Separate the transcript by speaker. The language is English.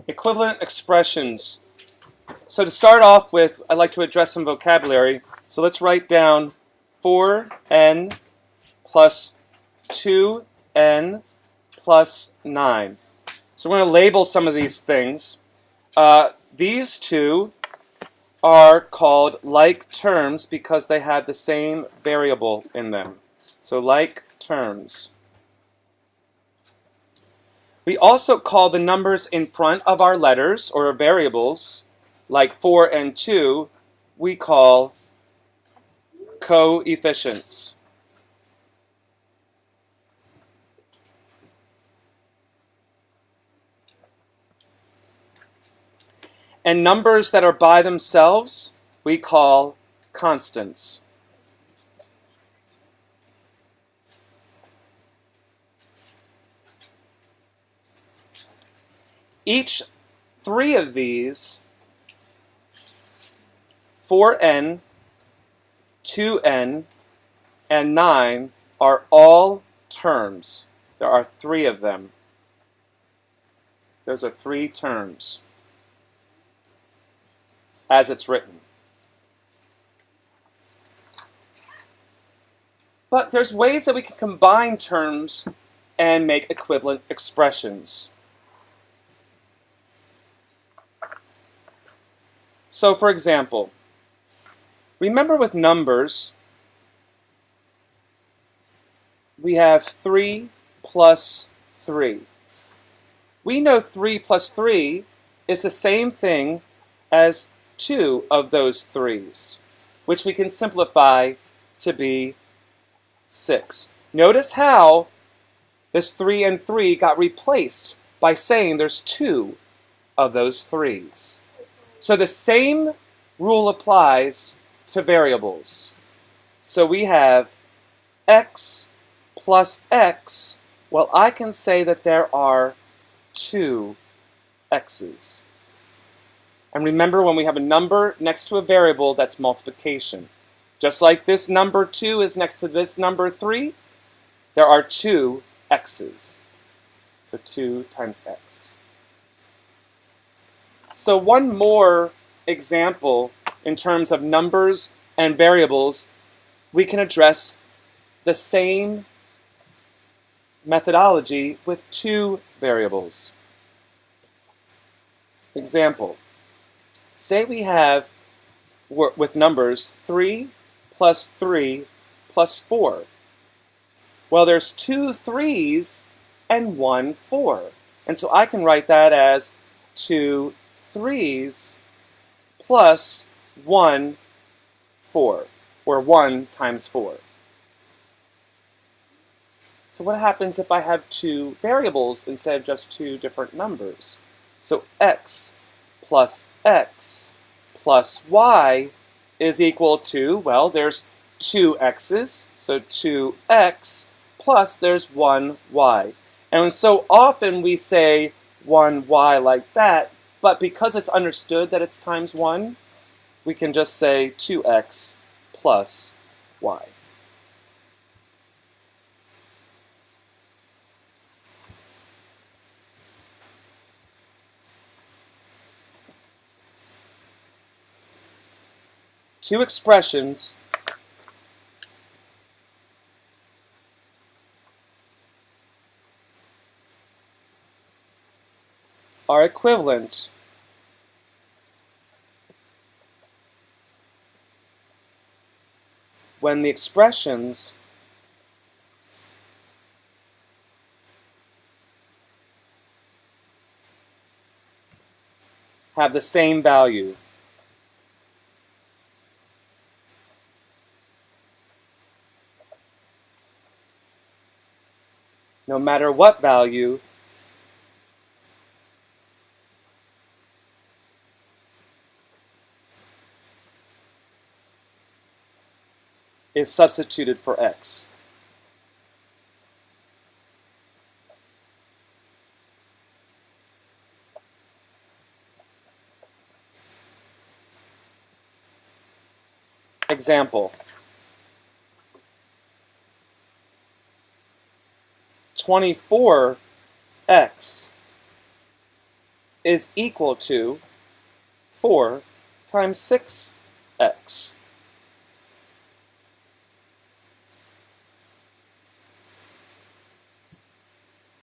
Speaker 1: Equivalent expressions. So to start off with, I'd like to address some vocabulary. So let's write down 4n plus 2n plus 9. So we're going to label some of these things. These two are called like terms because they have the same variable in them. So like terms. We also call the numbers in front of our letters or variables, like 4 and 2, we call coefficients. And numbers that are by themselves, we call constants. Each three of these, 4n, 2n, and 9, are all terms. There are three of them. Those are three terms, as it's written. But there's ways that we can combine terms and make equivalent expressions. So for example, remember with numbers, we have 3 plus 3. We know 3 plus 3 is the same thing as 2 of those 3's, which we can simplify to be 6. Notice how this 3 and 3 got replaced by saying there's 2 of those 3's. So the same rule applies to variables. So we have x plus x. Well, I can say that there are 2 x's. And remember, when we have a number next to a variable, that's multiplication. Just like this number 2 is next to this number 3, there are 2 x's. So 2 times x. So one more example in terms of numbers and variables, we can address the same methodology with 2 variables. Example, say we have, with numbers, 3 plus 3 plus 4. Well, there's 2 3's and 1 4. And so I can write that as 2 3's plus 1 4, or 1 times 4. So what happens if I have 2 variables instead of just 2 different numbers? So x plus y is equal to, well, there's 2 x's, so 2x, plus there's 1y. And so often we say 1y like that, but because it's understood that it's times 1, we can just say 2x plus y. Two expressions are equivalent when the expressions have the same value. No matter what value is substituted for x. Example, 24x is equal to 4 times 6x.